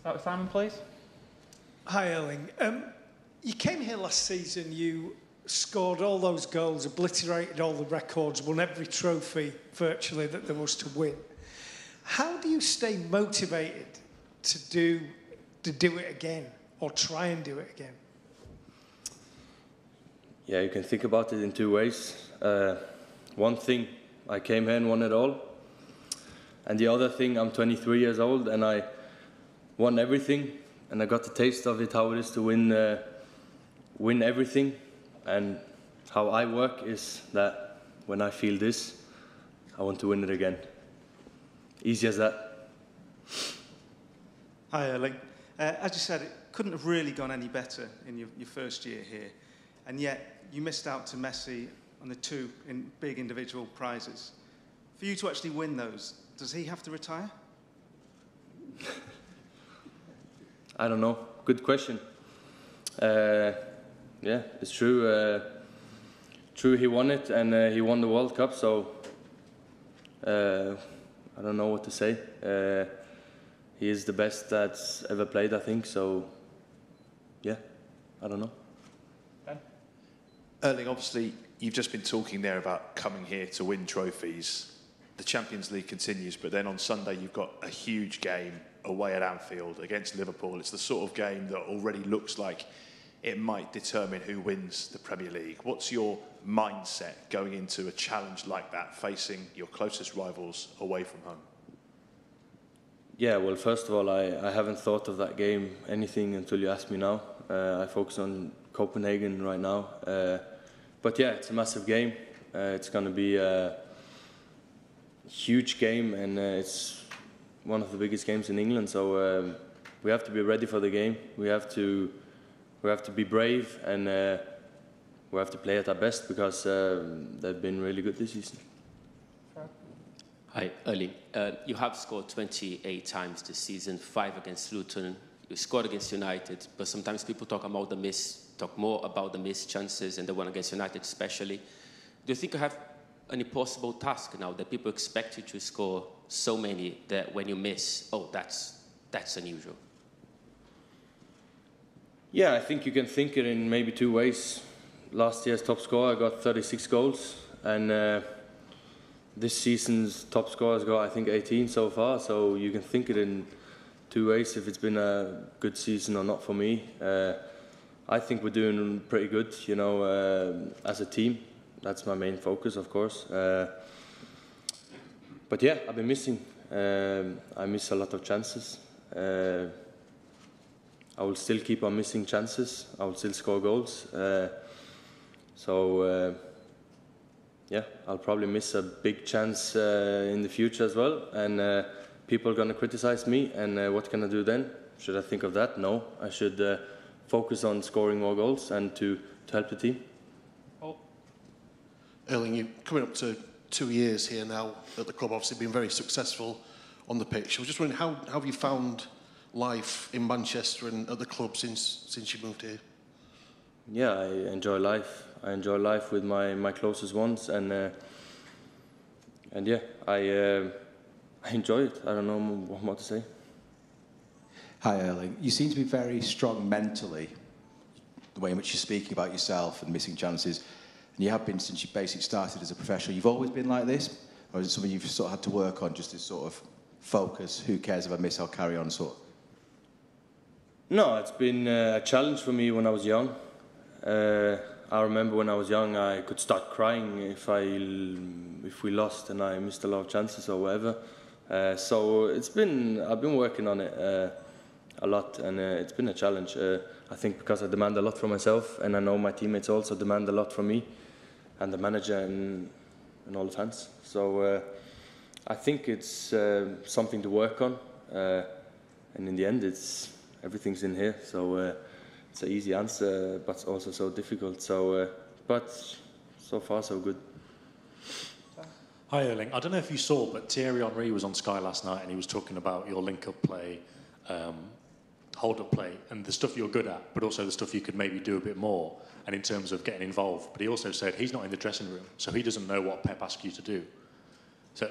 Start with Simon, please. Hi, Erling. You came here last season, you scored all those goals, obliterated all the records, won every trophy virtually that there was to win. How do you stay motivated to do it again, or try and do it again? Yeah, you can think about it in two ways. One thing, I came here and won it all. And the other thing, I'm 23 years old and I won everything. And I got the taste of it, how it is to win everything. And how I work is that when I feel this, I want to win it again. Easy as that. Hi, Erling. As you said, it couldn't have really gone any better in your first year here. And yet, you missed out to Messi on the two big individual prizes. For you to actually win those, does he have to retire? I don't know. Good question. Yeah, it's true. True, he won it, and he won the World Cup. So I don't know what to say. He is the best that's ever played, I think. So yeah, I don't know. Ben? Erling, obviously, you've just been talking there about coming here to win trophies. The Champions League continues, but then on Sunday you've got a huge game away at Anfield against Liverpool. It's the sort of game that already looks like it might determine who wins the Premier League. What's your mindset going into a challenge like that, facing your closest rivals away from home? Yeah, well, first of all, I haven't thought of that game, anything, until you asked me now. I focus on Copenhagen right now. But yeah, it's a massive game. It's going to be a huge game, and it's one of the biggest games in England. So we have to be ready for the game. We have to be brave, and we have to play at our best, because they've been really good this season. Hi, Erling. You have scored 28 times this season, 5 against Luton. You scored against United, but sometimes people talk more about the missed chances, and the one against United especially. Do you think you have any possible task now that people expect you to score so many that when you miss, oh, that's unusual? Yeah, I think you can think it in maybe two ways. Last year's top scorer got 36 goals, and this season's top scorer's got, I think, 18 so far. So you can think it in two ways, if it's been a good season or not for me. I think we're doing pretty good, you know, as a team. That's my main focus, of course. But yeah, I've been missing. I miss a lot of chances. I will still keep on missing chances. I will still score goals. Yeah, I'll probably miss a big chance in the future as well. And people are going to criticize me. And what can I do then? Should I think of that? No. I should focus on scoring more goals and to help the team. Oh. Erling, you're coming up to 2 years here now at the club, obviously been very successful on the pitch. I was just wondering, how have you found life in Manchester and at the club since you moved here? Yeah, I enjoy life. I enjoy life with my closest ones, and yeah, I enjoy it. I don't know what more to say. Hi, Erling. You seem to be very strong mentally, the way in which you're speaking about yourself and missing chances, and you have been since you basically started as a professional. You've always been like this, or is it something you've sort of had to work on, just to sort of focus? Who cares if I miss? I'll carry on, sort of. No, it's been a challenge for me when I was young. I remember when I was young, I could start crying if we lost and I missed a lot of chances or whatever. So I've been working on it a lot, and it's been a challenge. I think because I demand a lot from myself, and I know my teammates also demand a lot from me, and the manager and all the fans. So I think it's something to work on, and in the end, everything's in here. So. It's an easy answer, but also so difficult. So, but so far so good. Hi, Erling. I don't know if you saw, but Thierry Henry was on Sky last night, and he was talking about your link-up play, hold-up play, and the stuff you're good at, but also the stuff you could maybe do a bit more, and in terms of getting involved. But he also said he's not in the dressing room, so he doesn't know what Pep asks you to do. So,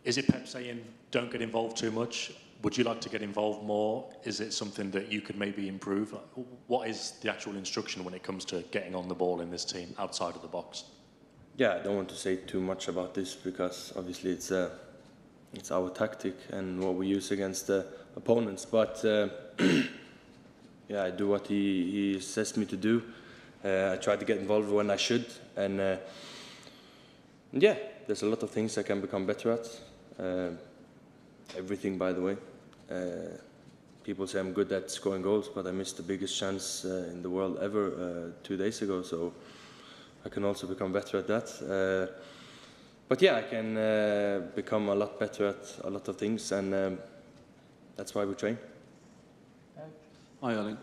is it Pep saying don't get involved too much? Would you like to get involved more? Is it something that you could maybe improve? What is the actual instruction when it comes to getting on the ball in this team outside of the box? Yeah, I don't want to say too much about this because obviously it's our tactic and what we use against the opponents. But yeah, I do what he says me to do. I try to get involved when I should, and yeah, there's a lot of things I can become better at. Everything, by the way. People say I'm good at scoring goals, but I missed the biggest chance in the world ever 2 days ago, so I can also become better at that. But yeah, I can become a lot better at a lot of things, and that's why we train. Hi, Erling.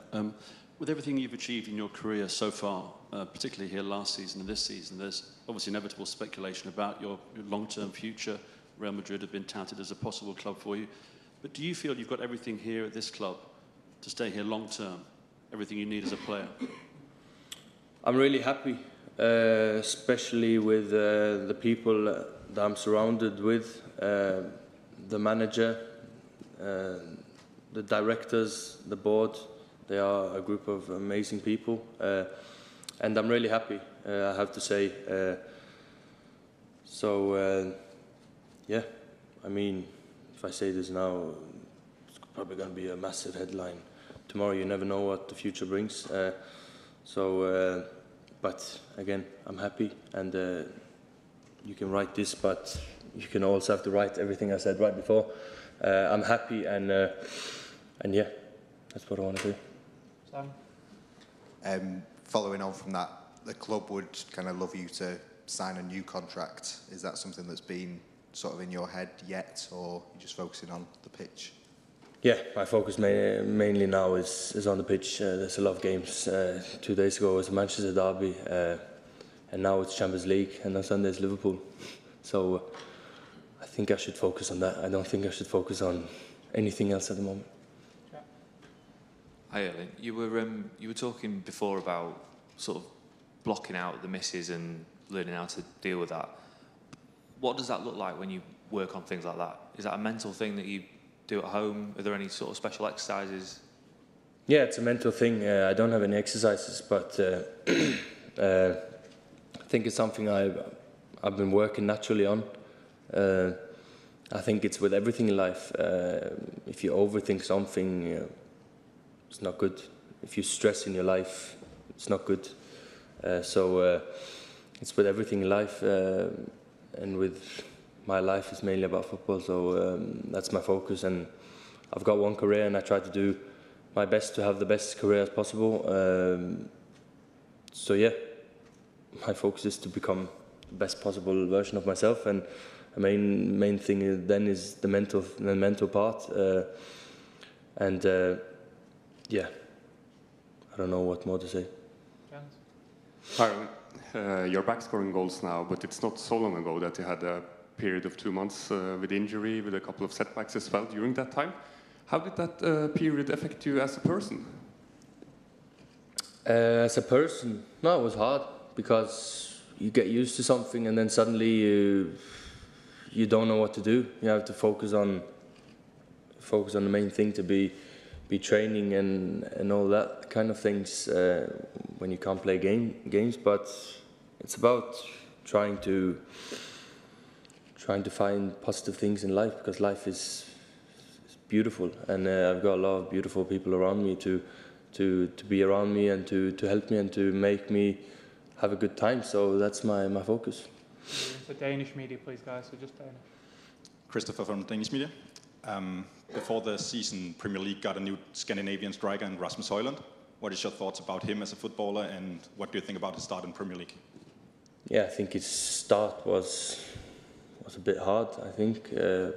With everything you've achieved in your career so far, particularly here last season and this season, there's obviously inevitable speculation about your long-term future. Real Madrid have been touted as a possible club for you. But do you feel you've got everything here at this club to stay here long-term, everything you need as a player? I'm really happy, especially with the people that I'm surrounded with, the manager, the directors, the board. They are a group of amazing people, and I'm really happy, I have to say. Yeah, I mean, if I say this now, it's probably going to be a massive headline. Tomorrow you never know what the future brings. But again, I'm happy, and you can write this, but you can also have to write everything I said right before. I'm happy, and yeah, that's what I want to do. Following on from that, the club would kind of love you to sign a new contract. Is that something that's been sort of in your head yet, or you're just focusing on the pitch? Yeah, my focus mainly now is on the pitch. There's a lot of games. 2 days ago it was a Manchester derby, and now it's Champions League, and on Sunday it's Liverpool. So I think I should focus on that. I don't think I should focus on anything else at the moment. Hi, Erling. You were talking before about sort of blocking out the misses and learning how to deal with that. What does that look like when you work on things like that? Is that a mental thing that you do at home? Are there any sort of special exercises? Yeah, it's a mental thing. I don't have any exercises, but I think it's something I've been working naturally on. I think it's with everything in life. If you overthink something, it's not good. If you stress in your life, it's not good. So it's with everything in life, and with my life is mainly about football. So that's my focus, and I've got one career, and I try to do my best to have the best career as possible. So yeah, my focus is to become the best possible version of myself, and the main thing then is the mental part, and yeah, I don't know what more to say. Hi, you're back scoring goals now, but it's not so long ago that you had a period of 2 months with injury, with a couple of setbacks as well during that time. How did that period affect you as a person? As a person, no, it was hard because you get used to something and then suddenly you don't know what to do. You have to focus on the main thing, to be training and all that kind of things when you can't play games. But it's about trying to find positive things in life, because life is beautiful, and I've got a lot of beautiful people around me to be around me and to help me and to make me have a good time. So that's my focus. The Danish media, please, guys. So just Danish. Christopher from Danish media. Before the season, Premier League got a new Scandinavian striker in Rasmus Haaland. What is your thoughts about him as a footballer, and what do you think about his start in Premier League? Yeah, I think his start was a bit hard, I think,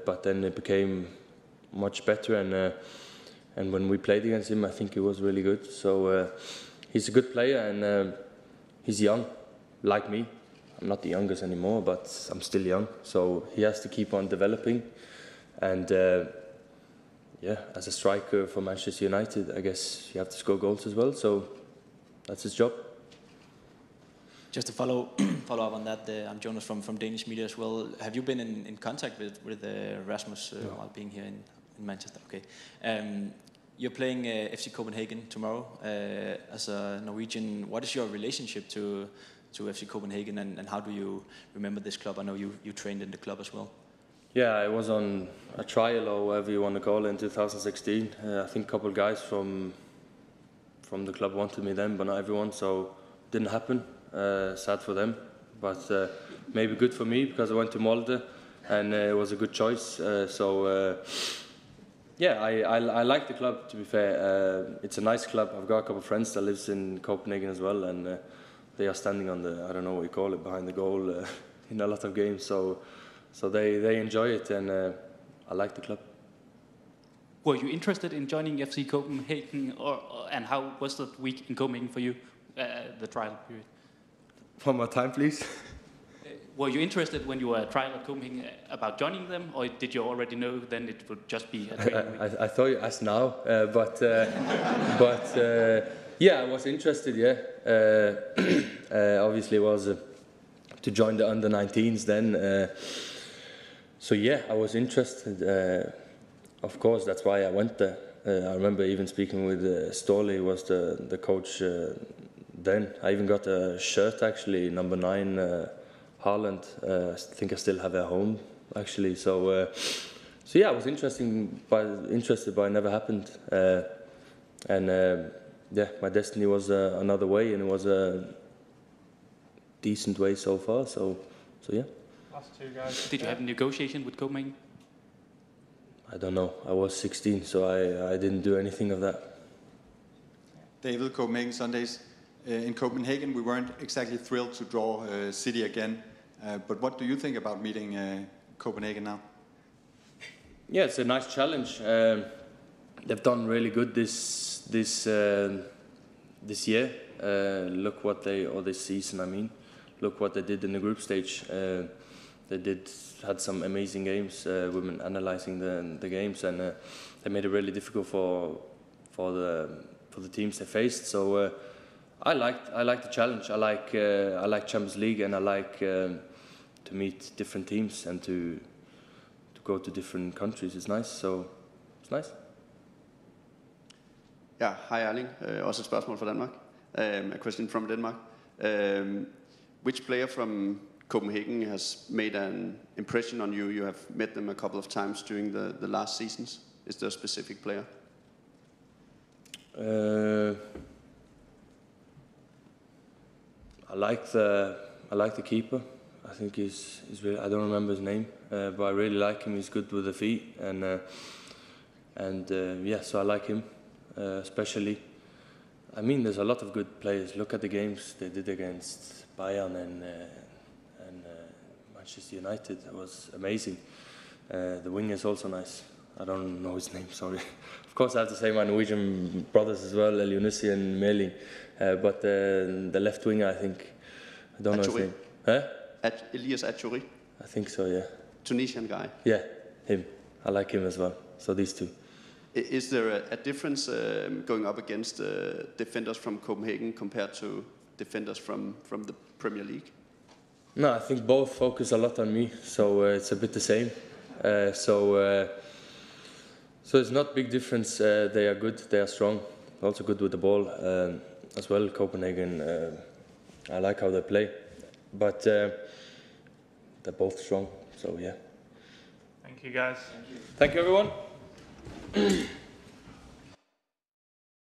but then it became much better, and when we played against him, I think he was really good. So he's a good player, and he's young, like me. I'm not the youngest anymore, but I'm still young, so he has to keep on developing. And yeah, as a striker for Manchester United, I guess you have to score goals as well, so that's his job. Just to follow up on that, I'm Jonas from Danish media as well. Have you been in contact with Rasmus while being here in Manchester. Okay. You're playing FC Copenhagen tomorrow. As a Norwegian, what is your relationship to FC Copenhagen, and how do you remember this club? I know you trained in the club as well. Yeah, I was on a trial, or whatever you want to call it, in 2016. I think a couple of guys from the club wanted me then, but not everyone, so it didn't happen. Sad for them, but maybe good for me, because I went to Molde, and it was a good choice. Yeah, I like the club, to be fair. It's a nice club. I've got a couple of friends that lives in Copenhagen as well, and they are standing on the, I don't know what you call it, behind the goal in a lot of games. So they enjoy it, and I like the club. Were you interested in joining FC Copenhagen, and how was that week in Copenhagen for you, the trial period? One more time, please. Were you interested when you were at trial at Copenhagen about joining them, or did you already know then it would just be a training week? I thought you asked now, but yeah, I was interested. Yeah, obviously it was to join the under-19s then. So yeah, I was interested. Of course, that's why I went there. I remember even speaking with Ståle, who was the coach then. I even got a shirt, actually, number 9. Haaland, I think I still have it at home, actually. So yeah, I was interested, but it never happened. Yeah, my destiny was another way, and it was a decent way so far. So yeah. Last two guys. Did you have a negotiation with Copenhagen? I don't know. I was 16, so I didn't do anything of that. David, Copenhagen Sundays. In Copenhagen, we weren't exactly thrilled to draw City again. But what do you think about meeting Copenhagen now? Yeah, it's a nice challenge. They've done really good this year. Look what this season, I mean. Look what they did in the group stage. They had some amazing games. Women analyzing the games, and they made it really difficult for the teams they faced. So I like the challenge. I like Champions League, and I like to meet different teams and to go to different countries. It's nice. So it's nice. Ja, hej Erling. Også et spørgsmål fra Danmark. A question from Denmark. Which player from Copenhagen has made an impression on you? You have met them a couple of times during the last seasons. Is there a specific player? I like the keeper. I think he's really, I don't remember his name, but I really like him. He's good with the feet, and yeah, so I like him especially. I mean, there's a lot of good players. Look at the games they did against Bayern and Manchester United. It was amazing. The winger is also nice. I don't know his name, sorry. Of course, I have to say my Norwegian brothers as well, Elionussi and Meling. But the left winger, I think, I don't know his name. Huh? Elias Achuri? I think so, yeah. Tunisian guy? Yeah, him. I like him as well. So these two. Is there a difference going up against defenders from Copenhagen compared to defenders from the Premier League? No, I think both focus a lot on me, so it's a bit the same. So it's not big difference. They are good, they are strong, also good with the ball as well. Copenhagen, I like how they play, but they're both strong, so yeah. Thank you, guys. Thank you everyone.